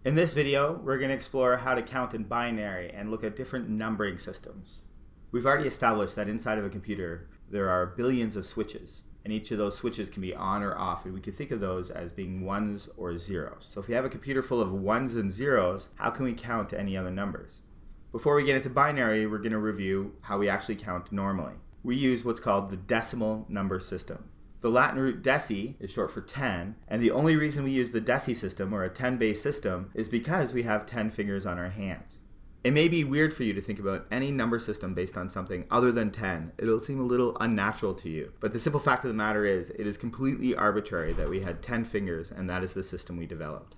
In this video, we're going to explore how to count in binary and look at different numbering systems. We've already established that inside of a computer, there are billions of switches, and each of those switches can be on or off, and we can think of those as being ones or zeros. So if we have a computer full of ones and zeros, how can we count any other numbers? Before we get into binary, we're going to review how we actually count normally. We use what's called the decimal number system. The Latin root deci is short for 10, and the only reason we use the deci system, or a 10-base system, is because we have 10 fingers on our hands. It may be weird for you to think about any number system based on something other than 10. It'll seem a little unnatural to you. But the simple fact of the matter is, it is completely arbitrary that we had 10 fingers, and that is the system we developed.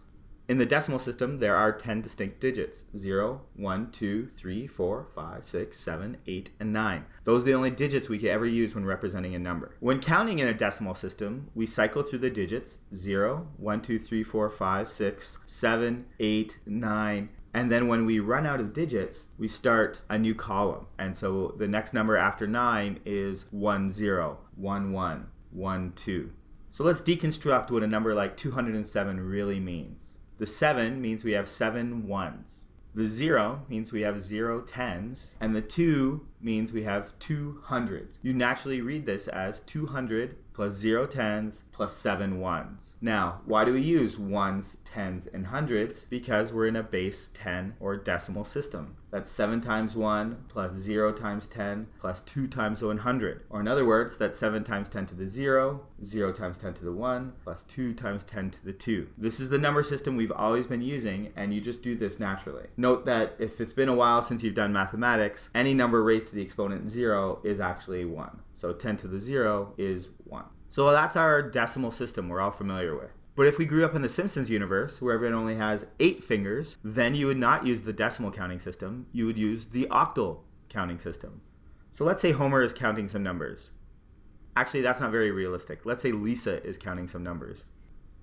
In the decimal system, there are 10 distinct digits: 0, 1, 2, 3, 4, 5, 6, 7, 8, and 9. Those are the only digits we can ever use when representing a number. When counting in a decimal system, we cycle through the digits 0, 1, 2, 3, 4, 5, 6, 7, 8, 9, and then when we run out of digits, we start a new column. And so the next number after 9 is 1, 0, 1, 1, 1, 2. So let's deconstruct what a number like 207 really means. The 7 means we have 7 ones. The 0 means we have 0 tens. And the 2 means we have 2 hundreds. You naturally read this as 200 plus 0 tens plus 7 ones. Now, why do we use ones, tens, and hundreds? Because we're in a base 10 or decimal system. That's 7 times 1 plus 0 times 10 plus 2 times 100. Or in other words, that's 7 times 10 to the 0, 0 times 10 to the 1, plus 2 times 10 to the 2. This is the number system we've always been using, and you just do this naturally. Note that if it's been a while since you've done mathematics, any number raised to the exponent 0 is actually 1. So 10 to the 0 is 1. So that's our decimal system we're all familiar with. But if we grew up in the Simpsons universe, where everyone only has 8 fingers, then you would not use the decimal counting system, you would use the octal counting system. So let's say Homer is counting some numbers. Actually, that's not very realistic. Let's say Lisa is counting some numbers.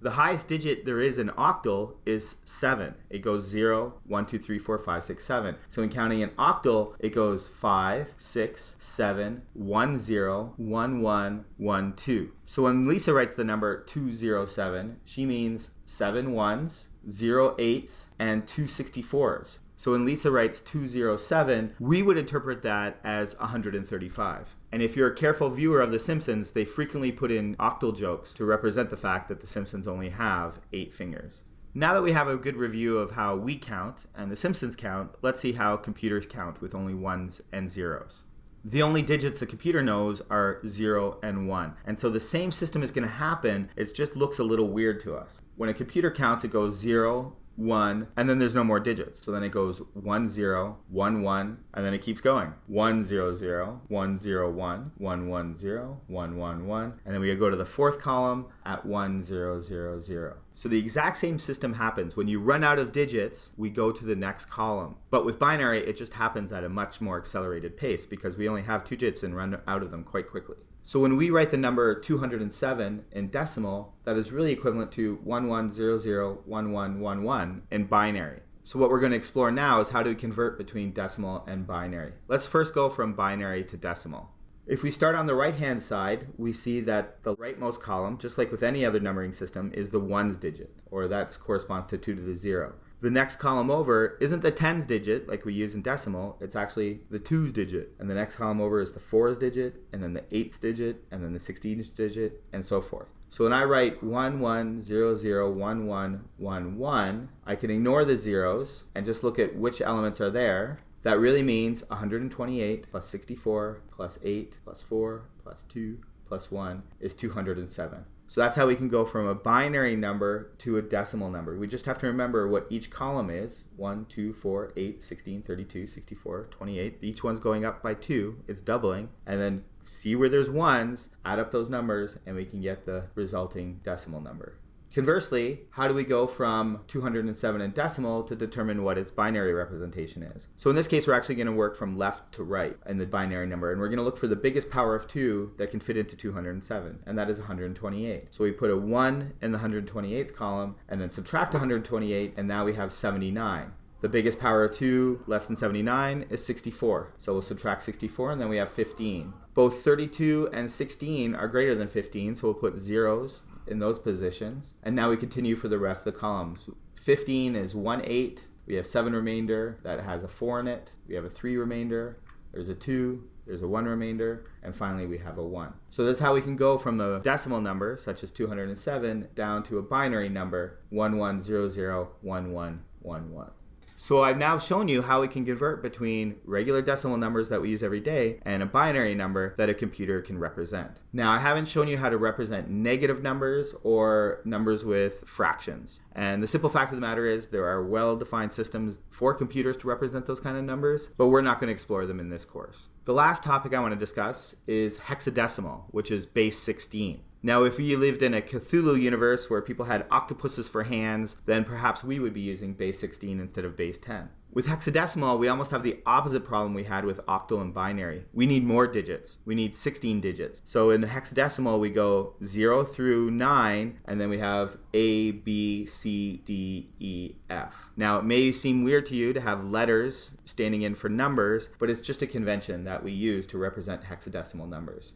The highest digit there is in octal is 7. It goes 0, 1, 2, 3, 4, 5, 6, 7. So in counting an octal, it goes 5, 6, 7, 1, 0, 1, 1, 1, 2. So when Lisa writes the number 207, she means 7 ones, 0 eights, and 2 64s. So when Lisa writes 207, we would interpret that as 135. And if you're a careful viewer of The Simpsons, they frequently put in octal jokes to represent the fact that The Simpsons only have 8 fingers. Now that we have a good review of how we count and The Simpsons count, let's see how computers count with only ones and zeros. The only digits a computer knows are 0 and 1. And so the same system is going to happen, it just looks a little weird to us. When a computer counts, it goes 0, 1, and then there's no more digits. So then it goes 1, 0, 1, 1, and then it keeps going. 1, 0, 0, 1, 0, 1, 1, 1, 0, 1, 1, 1, and then we go to the fourth column at 1, 0, 0, 0. So the exact same system happens. When you run out of digits, we go to the next column. But with binary, it just happens at a much more accelerated pace because we only have 2 digits and run out of them quite quickly. So when we write the number 207 in decimal, that is really equivalent to 11001111 in binary. So what we're going to explore now is how to convert between decimal and binary. Let's first go from binary to decimal. If we start on the right-hand side, we see that the rightmost column, just like with any other numbering system, is the ones digit, or that corresponds to 2 to the 0. The next column over isn't the tens digit like we use in decimal, it's actually the twos digit. And the next column over is the fours digit, and then the eights digit, and then the 16th digit, and so forth. So when I write 11001111, I can ignore the zeros and just look at which elements are there. That really means 128 plus 64 plus 8 plus 4 plus 2 plus 1 is 207. So that's how we can go from a binary number to a decimal number. We just have to remember what each column is. 1, 2, 4, 8, 16, 32, 64, 28. Each one's going up by 2. It's doubling. And then see where there's ones, add up those numbers, and we can get the resulting decimal number. Conversely, how do we go from 207 in decimal to determine what its binary representation is? So in this case, we're actually going to work from left to right in the binary number, and we're going to look for the biggest power of 2 that can fit into 207, and that is 128. So we put a 1 in the 128th column, and then subtract 128, and now we have 79. The biggest power of 2 less than 79 is 64. So we'll subtract 64, and then we have 15. Both 32 and 16 are greater than 15, so we'll put zeros in those positions. And now we continue for the rest of the columns. 15 is 1/8. We have 7 remainder that has a 4 in it. We have a 3 remainder. There's a 2. There's a 1 remainder. And finally, we have a 1. So this is how we can go from a decimal number, such as 207, down to a binary number, 11001111. So I've now shown you how we can convert between regular decimal numbers that we use every day and a binary number that a computer can represent. Now, I haven't shown you how to represent negative numbers or numbers with fractions. And the simple fact of the matter is there are well-defined systems for computers to represent those kind of numbers, but we're not going to explore them in this course. The last topic I want to discuss is hexadecimal, which is base 16. Now, if you lived in a Cthulhu universe where people had octopuses for hands, then perhaps we would be using base 16 instead of base 10. With hexadecimal, we almost have the opposite problem we had with octal and binary. We need more digits. We need 16 digits. So in hexadecimal, we go 0 through 9, and then we have A, B, C, D, E, F. Now, it may seem weird to you to have letters standing in for numbers, but it's just a convention that we use to represent hexadecimal numbers.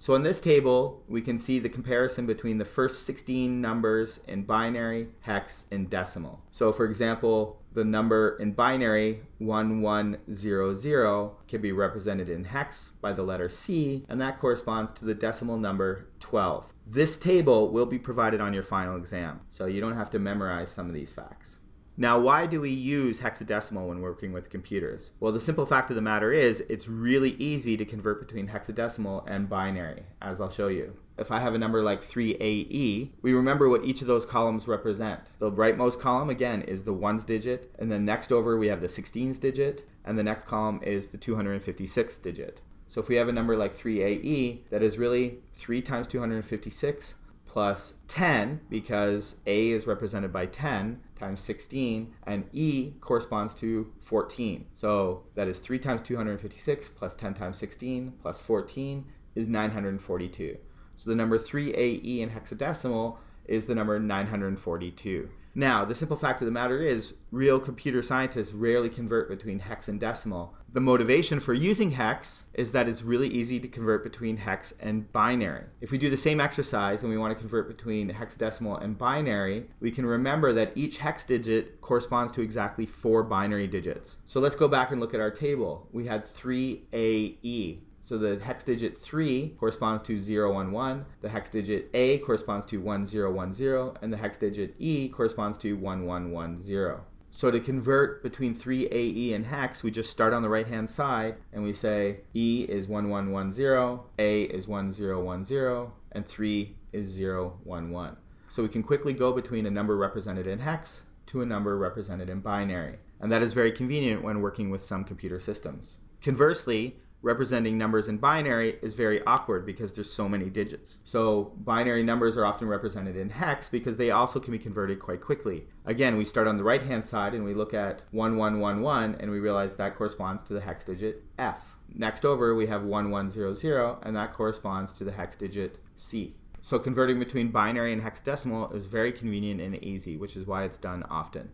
So in this table, we can see the comparison between the first 16 numbers in binary, hex, and decimal. So for example, the number in binary, 1100, can be represented in hex by the letter C, and that corresponds to the decimal number 12. This table will be provided on your final exam, so you don't have to memorize some of these facts. Now, why do we use hexadecimal when working with computers? Well, the simple fact of the matter is it's really easy to convert between hexadecimal and binary, as I'll show you. If I have a number like 3AE, we remember what each of those columns represent. The rightmost column, again, is the ones digit, and then next over we have the 16s digit, and the next column is the 256th digit. So if we have a number like 3AE, that is really 3 times 256 plus 10, because A is represented by 10, times 16, and E corresponds to 14. So that is 3 times 256 plus 10 times 16 plus 14 is 942. So the number 3AE in hexadecimal is the number 942. Now, the simple fact of the matter is, real computer scientists rarely convert between hex and decimal. The motivation for using hex is that it's really easy to convert between hex and binary. If we do the same exercise and we want to convert between hexadecimal and binary, we can remember that each hex digit corresponds to exactly 4 binary digits. So let's go back and look at our table. We had 3AE. So the hex digit 3 corresponds to 011, the hex digit A corresponds to 1010, and the hex digit E corresponds to 1110. So to convert between 3AE and hex, we just start on the right-hand side and we say E is 1110, A is 1010, and 3 is 011. So we can quickly go between a number represented in hex to a number represented in binary. And that is very convenient when working with some computer systems. Conversely, representing numbers in binary is very awkward because there's so many digits. So binary numbers are often represented in hex because they also can be converted quite quickly. Again, we start on the right hand side and we look at 1111 and we realize that corresponds to the hex digit F. Next over we have 1100 and that corresponds to the hex digit C. So converting between binary and hexadecimal is very convenient and easy, which is why it's done often.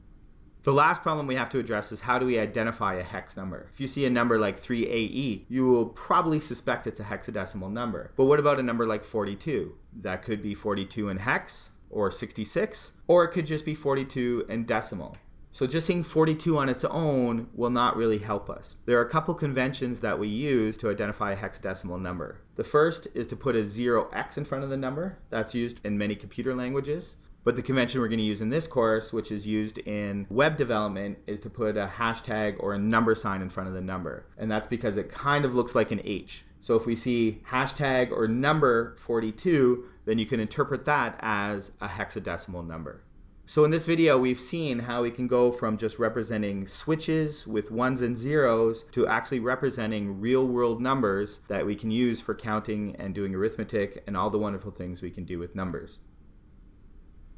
The last problem we have to address is how do we identify a hex number? If you see a number like 3AE, you will probably suspect it's a hexadecimal number. But what about a number like 42? That could be 42 in hex, or 66, or it could just be 42 in decimal. So just seeing 42 on its own will not really help us. There are a couple conventions that we use to identify a hexadecimal number. The first is to put a 0x in front of the number. That's used in many computer languages. But the convention we're going to use in this course, which is used in web development, is to put a hashtag or a number sign in front of the number. And that's because it kind of looks like an H. So if we see hashtag or number 42, then you can interpret that as a hexadecimal number. So in this video, we've seen how we can go from just representing switches with ones and zeros to actually representing real-world numbers that we can use for counting and doing arithmetic and all the wonderful things we can do with numbers.